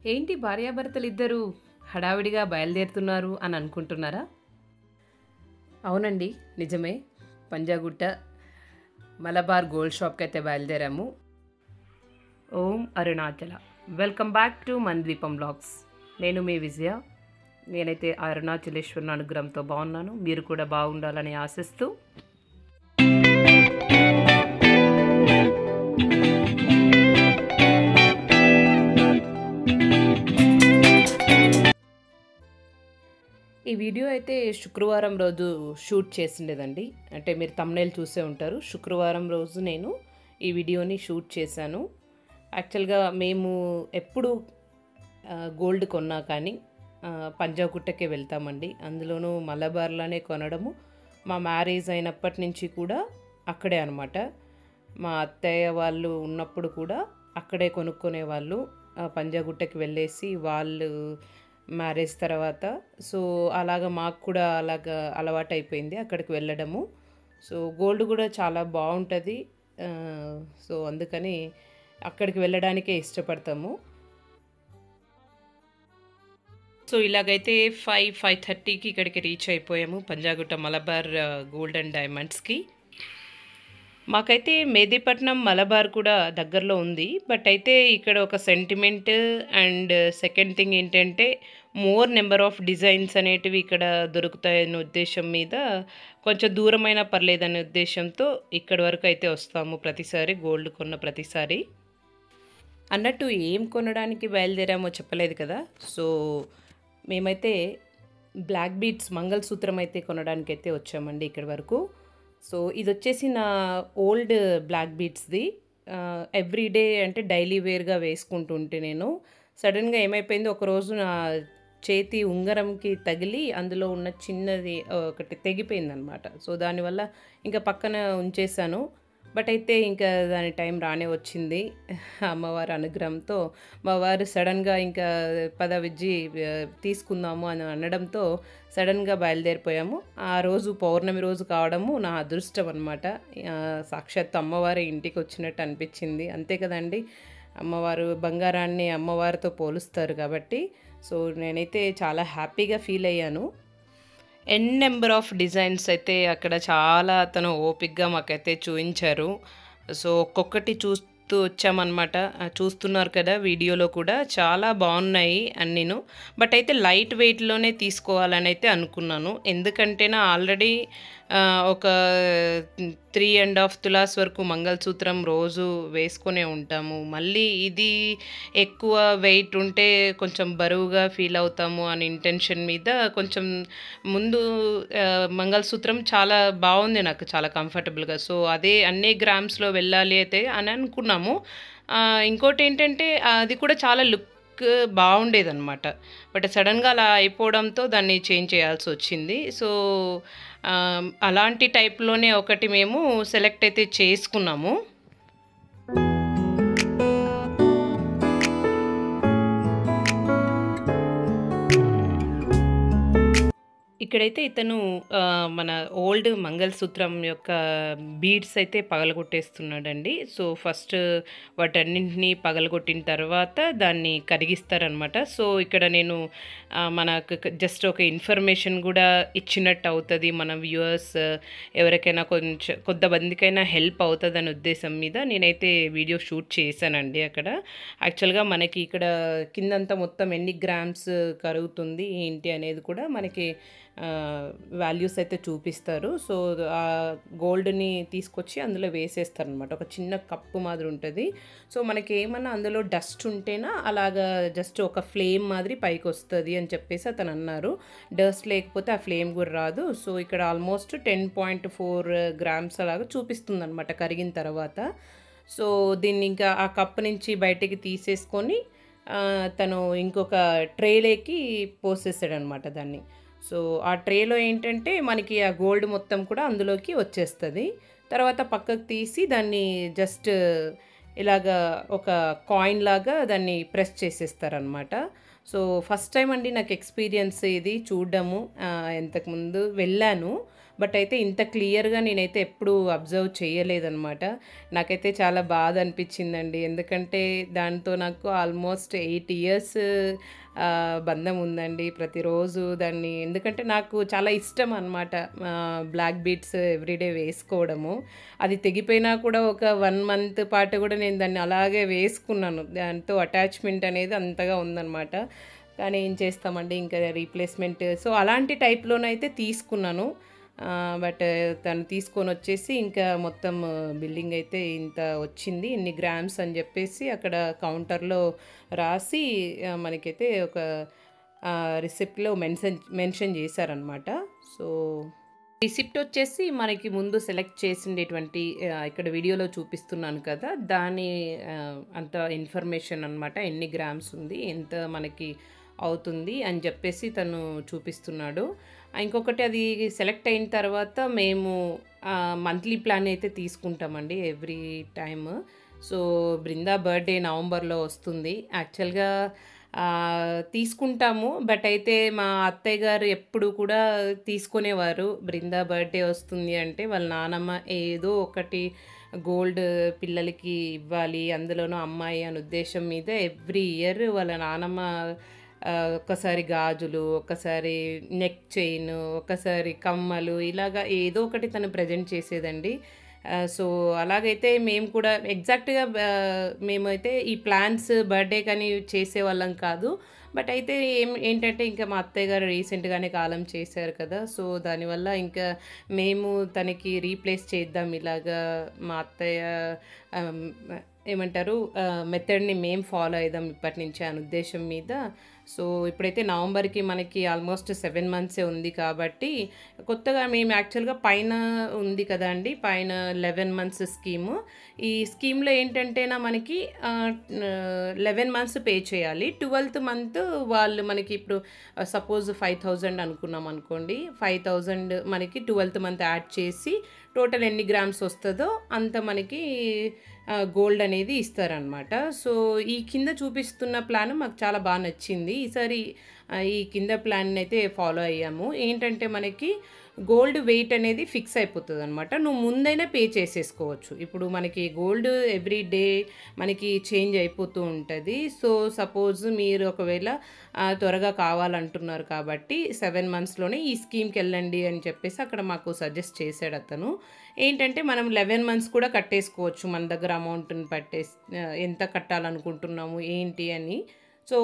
ఏంటి భార్యాభర్తలిద్దరూ హడావిడిగా బయలుదేరుతున్నారు అని అనుకుంటున్నారా? అవునండి, నిజమే. పంజాగుట్ట మలబార్ గోల్డ్ షాప్కి అయితే బయలుదేరాము. ఓం అరుణాచల. వెల్కమ్ బ్యాక్ టు మంద్వీపం బ్లాగ్స్. నేను మీ విజయ. నేనైతే అరుణాచలేశ్వరుని అనుగ్రహంతో బాగున్నాను. మీరు కూడా బాగుండాలని ఆశిస్తూ ఈ వీడియో అయితే శుక్రవారం రోజు షూట్ చేసిండేదండి. అంటే మీరు థంబ్నెయిల్ చూసే ఉంటారు. శుక్రవారం రోజు నేను ఈ వీడియోని షూట్ చేశాను. యాక్చువల్గా మేము ఎప్పుడు గోల్డ్ కొన్నా కానీ పంజాగుట్టకే వెళ్తామండి. అందులోనూ మలబార్లోనే కొనడము. మా మ్యారేజ్ అయినప్పటి నుంచి కూడా అక్కడే అనమాట. మా అత్తయ్య వాళ్ళు ఉన్నప్పుడు కూడా అక్కడే కొనుక్కునేవాళ్ళు. పంజాగుట్టకి వెళ్ళేసి వాళ్ళు మ్యారేజ్ తర్వాత సో అలాగా మాకు కూడా అలాగా అలవాటు అయిపోయింది అక్కడికి వెళ్ళడము. సో గోల్డ్ కూడా చాలా బాగుంటుంది. సో అందుకని అక్కడికి వెళ్ళడానికే ఇష్టపడతాము. సో ఇలాగైతే 5:30కి ఇక్కడికి రీచ్ అయిపోయాము పంజాగుట్ట మలబార్ గోల్డ్ అండ్ డైమండ్స్కి. మాకైతే మెహదీపట్నం మలబార్ కూడా దగ్గరలో ఉంది. బట్ అయితే ఇక్కడ ఒక సెంటిమెంట్ అండ్ సెకండ్ థింగ్ ఏంటంటే మోర్ నెంబర్ ఆఫ్ డిజైన్స్ అనేటివి ఇక్కడ దొరుకుతాయనే ఉద్దేశం మీద కొంచెం దూరమైనా పర్లేదనే ఉద్దేశంతో ఇక్కడి వరకు అయితే వస్తాము ప్రతిసారి గోల్డ్ కొన్న ప్రతిసారి. అన్నట్టు ఏం కొనడానికి బయలుదేరామో చెప్పలేదు కదా. సో మేమైతే బ్లాక్ బీడ్స్ మంగళసూత్రం అయితే కొనడానికి అయితే వచ్చామండి ఇక్కడి వరకు. సో ఇది వచ్చేసి నా ఓల్డ్ బ్లాక్ బీడ్స్ది. ఎవ్రీడే అంటే డైలీ వేర్గా వేసుకుంటుంటే నేను సడన్గా ఏమైపోయింది, ఒకరోజు నా చేతి ఉంగరంకి తగిలి అందులో ఉన్న చిన్నది ఒకటి తెగిపోయిందనమాట. సో దానివల్ల ఇంకా పక్కన ఉంచేసాను. బట్ అయితే ఇంకా దాని టైం రానే వచ్చింది అమ్మవారి అనుగ్రహంతో. మా వారు సడన్గా ఇంకా పద విజ్జి తీసుకుందాము అని అనడంతో సడన్గా బయలుదేరిపోయాము. ఆ రోజు పౌర్ణమి రోజు కావడము నా అదృష్టం అనమాట. సాక్షాత్ అమ్మవారి ఇంటికి వచ్చినట్టు అనిపించింది. అంతే కదండి, అమ్మవారు బంగారాన్ని అమ్మవారితో పోలుస్తారు కాబట్టి. సో నేనైతే చాలా హ్యాపీగా ఫీల్ అయ్యాను. నెంబర్ ఆఫ్ డిజైన్స్ అయితే అక్కడ చాలా అతను ఓపిక్గా మాకైతే చూపించారు. సో ఒక్కొక్కటి చూస్తూ వచ్చామన్నమాట. చూస్తున్నారు కదా వీడియోలో కూడా చాలా బాగున్నాయి అన్నీను. బట్ అయితే లైట్ వెయిట్లోనే తీసుకోవాలని అయితే అనుకున్నాను. ఎందుకంటే నా ఆల్రెడీ ఒక 3.5 తులాస్ వరకు మంగళసూత్రం రోజు వేసుకొనే ఉంటాము. మళ్ళీ ఇది ఎక్కువ వెయిట్ ఉంటే కొంచెం బరువుగా ఫీల్ అవుతాము అని ఇంటెన్షన్ మీద కొంచెం ముందు మంగళసూత్రం చాలా బాగుంది, నాకు చాలా కంఫర్టబుల్గా. సో అదే అన్ని గ్రామ్స్లో వెళ్ళాలి అయితే అని అనుకున్నాము. ఇంకోటి ఏంటంటే అది కూడా చాలా లుక్ బాగుండేదన్నమాట. బట్ సడన్గా అలా అయిపోవడంతో దాన్ని చేంజ్ చేయాల్సి వచ్చింది. సో అలాంటి టైప్లోనే ఒకటి మేము సెలెక్ట్ అయితే చేసుకున్నాము. ఇక్కడైతే ఇతను మన ఓల్డ్ మంగళసూత్రం యొక్క బీడ్స్ అయితే పగలగొట్టేస్తున్నాడండి. సో ఫస్ట్ వాటన్నింటినీ పగలగొట్టిన తర్వాత దాన్ని కరిగిస్తారనమాట. సో ఇక్కడ నేను మనకు జస్ట్ ఒక ఇన్ఫర్మేషన్ కూడా ఇచ్చినట్టు అవుతుంది. మన వ్యూవర్స్ ఎవరికైనా కొంతమందికైనా హెల్ప్ అవుతుంది అనే ఉద్దేశం మీద నేనైతే వీడియో షూట్ చేశానండి. అక్కడ యాక్చువల్గా మనకి ఇక్కడ కిందంతా మొత్తం ఎన్ని గ్రామ్స్ కరుగుతుంది ఏంటి అనేది కూడా మనకి వాల్యూస్ అయితే చూపిస్తారు. సో ఆ గోల్డ్ని తీసుకొచ్చి అందులో వేసేస్తారనమాట. ఒక చిన్న కప్పు మాదిరి ఉంటుంది. సో మనకి ఏమన్నా అందులో డస్ట్ ఉంటేనా అలాగా జస్ట్ ఒక ఫ్లేమ్ మాదిరి పైకి వస్తుంది అని చెప్పేసి అతను అన్నారు. డస్ట్ లేకపోతే ఆ ఫ్లేమ్ కూడా రాదు. సో ఇక్కడ ఆల్మోస్ట్ 10.4 గ్రామ్స్ అలాగా చూపిస్తుంది అనమాట కరిగిన తర్వాత. సో దీన్ని ఇంకా ఆ కప్పు నుంచి బయటికి తీసేసుకొని తను ఇంకొక ట్రేలోకి పోసేసాడనమాట దాన్ని. సో ఆ ట్రేలో ఏంటంటే మనకి ఆ గోల్డ్ మొత్తం కూడా అందులోకి వచ్చేస్తుంది. తర్వాత పక్కకు తీసి దాన్ని జస్ట్ ఇలాగా ఒక కాయిన్ లాగా దాన్ని ప్రెస్ చేసేస్తారనమాట. సో ఫస్ట్ టైం అండి నాకు ఎక్స్పీరియన్స్ ఇది చూడడము. ఇంతకుముందు వెళ్ళాను బట్ అయితే ఇంత క్లియర్‌గా నేనైతే ఎప్పుడూ అబ్జర్వ్ చేయలేదనమాట. నాకైతే చాలా బాధ అనిపిచ్చిందండి. ఎందుకంటే దాంతో నాకు ఆల్మోస్ట్ 8 ఇయర్స్ బంధం ఉందండి. ప్రతిరోజు దాన్ని ఎందుకంటే నాకు చాలా ఇష్టం అనమాట. బ్లాక్ బీడ్స్ ఎవ్రీడే వేసుకోవడము. అది తెగిపోయినా కూడా ఒక 1 మంత్ పాటు కూడా నేను దాన్ని అలాగే వేసుకున్నాను. దాంతో అటాచ్‌మెంట్ అనేది అంతగా ఉందనమాట. కానీ ఏం చేస్తామండి ఇంకా రీప్లేస్‌మెంట్ సో, అలాంటి టైప్‌లోనైతే తీసుకున్నాను. బట్ తను తీసుకొనొచ్చేసి ఇంకా మొత్తం బిల్లింగ్ అయితే ఇంత వచ్చింది. ఇన్ని గ్రామ్స్ అని జెప్పేసి అక్కడ కౌంటర్‌లో రాసి మనకైతే ఒక రిసిప్ట్‌లో మెన్షన్ జేశారనమాట. సో, రిసిప్ట్ వచ్చేసి మనకి ముందు సెలెక్ట్ చేసిండేటువంటి ఇక్కడ వీడియోలో చూపిస్తున్నాను కదా! దాని అంత ఇన్ఫర్మేషన్ అనమాట. ఎన్ని గ్రామ్స్ ఉంది, ఎంత మనకి అవుతుంది అని జెప్పేసి తను చూపిస్తున్నాడు. ఇంకొకటి అది సెలెక్ట్ అయిన తర్వాత మేము మంత్లీ ప్లాన్ అయితే తీసుకుంటామండి every time. So, Brinda birthday నవంబర్‌లో వస్తుంది. యాక్చువల్‌గా తీసుకుంటాము. బట్ అయితే మా అత్తయ్య గారు ఎప్పుడు కూడా తీసుకునేవారు. బృందా బర్త్‌డే వస్తుంది అంటే వాళ్ళ నానమ్మ ఏదో ఒకటి గోల్డ్ పిల్లలకి ఇవ్వాలి. అందులోనూ అమ్మాయి అనే ఉద్దేశం మీద ఎవ్రీ ఇయర్ వాళ్ళ నానమ్మ ఒక్కసారి గాజులు, ఒక్కసారి నెక్ చైను, ఒక్కసారి కమ్మలు ఇలాగా ఏదో ఒకటి తను ప్రెజెంట్ చేసేదండి. సో, అలాగైతే మేము కూడా ఎగ్జాక్ట్‌గా మేమైతే ఈ ప్లాన్స్ బర్త్‌డేకని చేసేవాళ్ళం కాదు. బట్ అయితే ఏంటంటే ఇంకా మా అత్తయ్య గారు రీసెంట్‌గానే కాలం చేశారు కదా! సో, దానివల్ల ఇంకా మేము తనకి రీప్లేస్ చేద్దాం ఇలాగా మా అత్తయ్య ఆహ్, ఏమంటారు మెథడ్‌ని మేము ఫాలో అయిదాం ఇప్పటి నుంచే అనే ఉద్దేశం మీద సో, ఇప్పుడైతే నవంబర్‌కి మనకి ఆల్మోస్ట్ 7 మంత్సే ఉంది కాబట్టి, కొత్తగా మేము యాక్చువల్‌గా పైన ఉంది కదండీ! పైన 11 మంత్స్ స్కీము. ఈ స్కీమ్‌లో ఏంటంటేనా మనకి 11 మంత్స్ పే చేయాలి. 12థ్ మంత్ వాళ్ళు మనకి ఇప్పుడు సపోజ్ 5,000 అనుకున్నాం అనుకోండి. 5,000 మనకి 12థ్ మంత్ యాడ్ చేసి టోటల్ ఎన్ని గ్రామ్స్ వస్తదో అంత మనకి గోల్డ్ అనేది ఇస్తారనమాట. సో, ఈ కింద చూపిస్తున్న ప్లాన్ మాకు చాలా బాగా నచ్చింది. ఈసారి ఈ కింద ప్లాన్‌నైతే ఫాలో అయ్యాము. ఏంటంటే మనకి గోల్డ్ వెయిట్ అనేది ఫిక్స్ అయిపోతదనమాట. నువ్వు ముందైనా పే చేసేసుకోవచ్చు. ఇప్పుడు మనకి గోల్డ్ ఎవ్రీ డే మనకి చేంజ్ అయిపోతూ ఉంటది. సో, సపోజ్ మీరు ఒకవేళ త్వరగా కావాలంటున్నారు కాబట్టి 7 మంత్స్‌లోనే ఈ స్కీమ్‌కెళ్ళండి అని చెప్పేసి అక్కడ మాకు సజెస్ట్ చేసాడతను. ఏంటంటే మనం 11 మంత్స్ కూడా కట్టేసుకోవచ్చు. మన దగ్గర అమౌంట్‌ని ఎంత కట్టాలనుకుంటున్నాము ఏంటి అని. సో,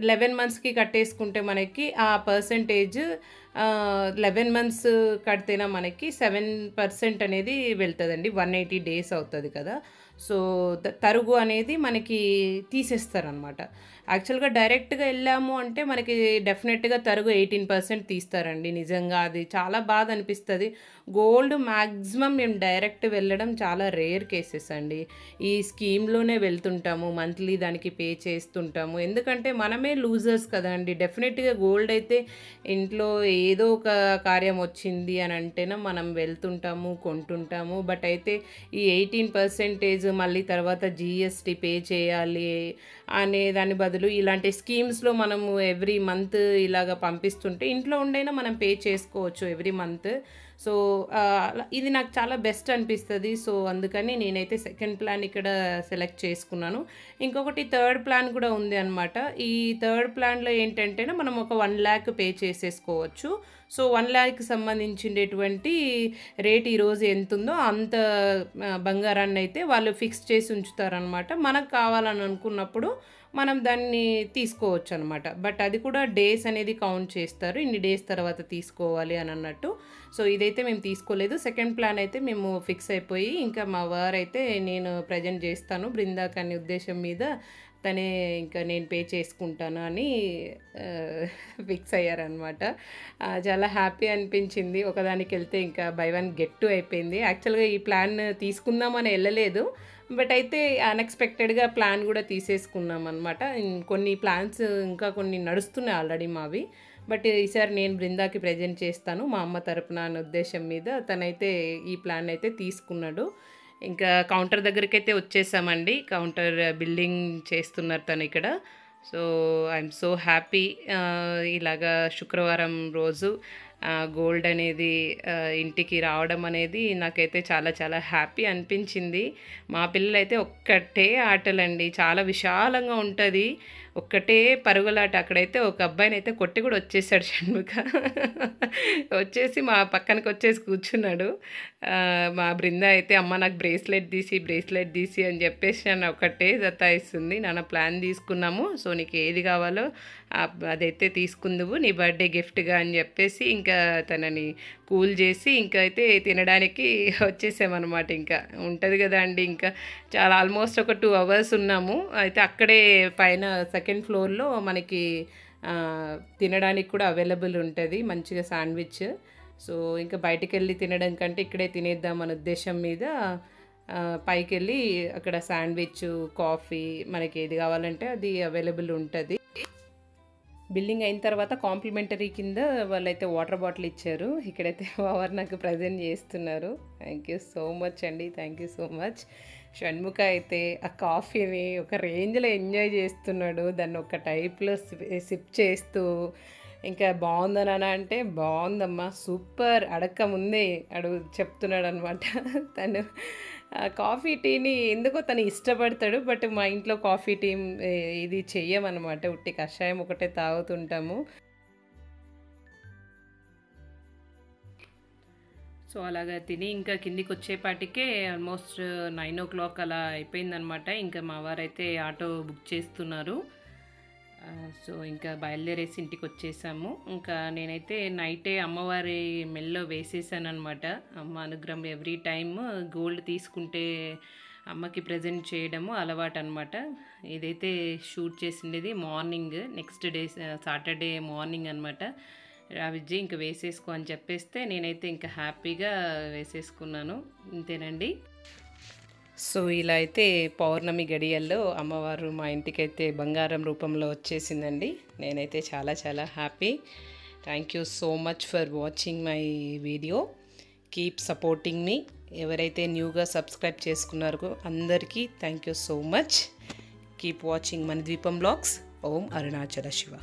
11 మంత్స్‌కి కట్టేసుకుంటే మనకి ఆ పర్సెంటేజ్ 11 మంత్స్ కడితేనా మనకి 7% అనేది వెళ్తదండి. 180 డేస్ అవుతది కదా! సో, తరుగు అనేది మనకి తీసేస్తారనమాట. యాక్చువల్‌గా డైరెక్ట్‌గా ఎళ్ళాము అంటే మనకి డెఫినెట్‌గా తరుగు 18% తీస్తారండి. నిజంగా అది చాలా బాధ అనిపిస్తది. గోల్డ్ మాక్సిమం మేము డైరెక్ట్ వెళ్ళడం చాలా రేర్ కేసెస్ అండి. ఈ స్కీమ్‌లోనే వెళ్తుంటాము. మంత్లీ దానికి పే చేస్తుంటాము. ఎందుకంటే మనమే లూజర్స్ కదండీ! డెఫినెట్‌గా గోల్డ్ అయితే ఇంట్లో ఏదో ఒక కార్యం వచ్చింది అని అంటేనే మనం వెళ్తుంటాము, కొంటుంటాము. బట్ అయితే ఈ 18% మళ్ళీ తర్వాత జీఎస్టీ పే చేయాలి అనే దాని బదులు ఇలాంటి స్కీమ్స్‌లో మనము ఎవ్రీ మంత్ ఇలాగ పంపిస్తుంటే ఇంట్లో ఉండైనా మనం పే చేసుకోవచ్చు ఎవ్రీ మంత్. సో, ఇది నాకు చాలా బెస్ట్ అనిపిస్తది. సో, అందుకని నేనైతే సెకండ్ ప్లాన్ ఇక్కడ సెలెక్ట్ చేసుకున్నాను. ఇంకొకటి థర్డ్ ప్లాన్ కూడా ఉంది అనమాట. ఈ థర్డ్ ప్లాన్‌లో ఏంటంటేనే మనం ఒక 1,00,000 పే చేసేసుకోవచ్చు. సో, 1,00,000కి సంబంధించినటువంటి రేట్ ఈరోజు ఎంతుందో అంత బంగారాన్నయితే వాళ్ళు ఫిక్స్ చేసి ఉంచుతారనమాట. మనకు కావాలని అనుకున్నప్పుడు మనం దాన్ని తీసుకోవచ్చనమాట. బట్ అది కూడా డేస్ అనేది కౌంట్ చేస్తారు. ఇన్ని డేస్ తర్వాత తీసుకోవాలి అని అన్నట్టు. సో, ఇదైతే మేము తీసుకోలేదు. సెకండ్ ప్లాన్ అయితే మేము ఫిక్స్ అయిపోయి ఇంకా మా వారైతే నేను ప్రెజెంట్ చేస్తాను బృందాకి అనే ఉద్దేశం మీద తనే ఇంకా నేను పే చేసుకుంటాను అని ఫిక్స్ అయ్యారనమాట. చాలా హ్యాపీ అనిపించింది. ఒకదానికెళ్తే ఇంకా బై వన్ గెట్ టూ అయిపోయింది. యాక్చువల్‌గా ఈ ప్లాన్ తీసుకుందామని ఎళ్ళలేదు. బట్ అయితే అన్‌ఎక్స్‌పెక్టెడ్‌గా ప్లాన్ కూడా తీసేసుకున్నామనమాట. కొన్ని ప్లాన్స్ ఇంకా కొన్ని నడుస్తున్నాయి ఆల్రెడీ మావి. బట్ ఈసారి నేను బృందాకి ప్రెజెంట్ చేస్తాను మా అమ్మ తరపున అనే ఉద్దేశం మీద తనైతే ఈ ప్లాన్ అయితే తీసుకున్నాడు. ఇంకా కౌంటర్ దగ్గరికైతే వచ్చేసామండి. కౌంటర్ బిల్లింగ్ చేస్తున్నారు తనిక్కడ. So, I'm so happy. ఇలాగా శుక్రవారం రోజు గోల్డ్ అనేది ఇంటికి రావడం అనేది నాకైతే చాలా చాలా హ్యాపీ అనిపించింది. మా పిల్లలైతే ఒక్కటే ఆటలండి, చాలా విశాలంగా ఉంటుంది, ఒక్కటే పరుగులాట. అక్కడైతే ఒక అబ్బాయినైతే కొట్టి కూడా వచ్చేసాడు షణ్ముఖ. వచ్చేసి మా పక్కనకి వచ్చేసి కూర్చున్నాడు. మా బృంద అయితే అమ్మ నాకు బ్రేస్లెట్ తీసి అని చెప్పేసి నన్ను ఒకటే సతాయిస్తుంది. నాన్న ప్లాన్ తీసుకున్నాము, సో నీకు ఏది కావాలో అదైతే తీసుకుందువు నీ బర్త్డే గిఫ్ట్గా అని చెప్పేసి ఇంకా తనని కూల్ చేసి ఇంకా అయితే తినడానికి వచ్చేసామన్నమాట. ఇంకా ఉంటుంది కదా అండి, ఇంకా చాలా ఆల్మోస్ట్ ఒక 2 hours ఉన్నాము. అయితే అక్కడే పైన సెకండ్ ఫ్లోర్లో మనకి తినడానికి కూడా అవైలబుల్ ఉంటుంది మంచిగా శాండ్విచ్. సో ఇంకా బయటికి వెళ్ళి తినడం కంటే ఇక్కడే తినేద్దాం అనే ఉద్దేశం మీద పైకి వెళ్ళి అక్కడ శాండ్విచ్, కాఫీ మనకి ఏది కావాలంటే అది అవైలబుల్ ఉంటుంది. బిల్లింగ్ అయిన తర్వాత కాంప్లిమెంటరీ కింద వాళ్ళైతే వాటర్ బాటిల్ ఇచ్చారు. ఇక్కడైతే వారు నాకు ప్రజెంట్ చేస్తున్నారు. థ్యాంక్ యూ సో మచ్ అండి, thank you so much. Shanmukha అయితే ఆ కాఫీని ఒక రేంజ్లో ఎంజాయ్ చేస్తున్నాడు, దాన్ని ఒక టైప్లో సిప్ చేస్తూ ఇంకా బాగుందనా అంటే బాగుందమ్మా సూపర్ అడక్క ముందే చెప్తున్నాడు అనమాట. తను కాఫీ టీని ఎందుకో తను ఇష్టపడతాడు, బట్ మా ఇంట్లో కాఫీ టీ ఇది చెయ్యమన్నమాట, ఉట్టి కషాయం ఒకటే తాగుతుంటాము. సో అలాగా తిని ఇంకా కిందికి వచ్చేపాటికే ఆల్మోస్ట్ 9 o'clock అలా అయిపోయిందనమాట. ఇంకా మా వారైతే ఆటో బుక్ చేస్తున్నారు. సో ఇంకా బయలుదేరేసి ఇంటికి వచ్చేసాము. ఇంకా నేనైతే నైటే అమ్మవారి మెల్లో వేసేసాను అనమాట. అమ్మ అనుగ్రహం ఎవ్రీ టైమ్ గోల్డ్ తీసుకుంటే అమ్మకి ప్రజెంట్ చేయడము అలవాటు అనమాట. ఇదైతే షూట్ చేసిండేది morning, next day Saturday morning అనమాట. విజయ్ ఇంకా వేసేసుకో అని చెప్పేస్తే నేనైతే ఇంకా హ్యాపీగా వేసేసుకున్నాను. ఇంతేనండి. సో ఇలా అయితే పౌర్ణమి గడియల్లో అమ్మవారు మా ఇంటికైతే బంగారం రూపంలో వచ్చేసిందండి. నేనైతే చాలా చాలా happy. Thank you so much for watching my video. Keep supporting మీ. ఎవరైతే న్యూగా సబ్స్క్రైబ్ చేసుకున్నారో అందరికీ thank you so much. Keep watching మన ద్వీపం బ్లాగ్స్. ఓం అరుణాచల శివ.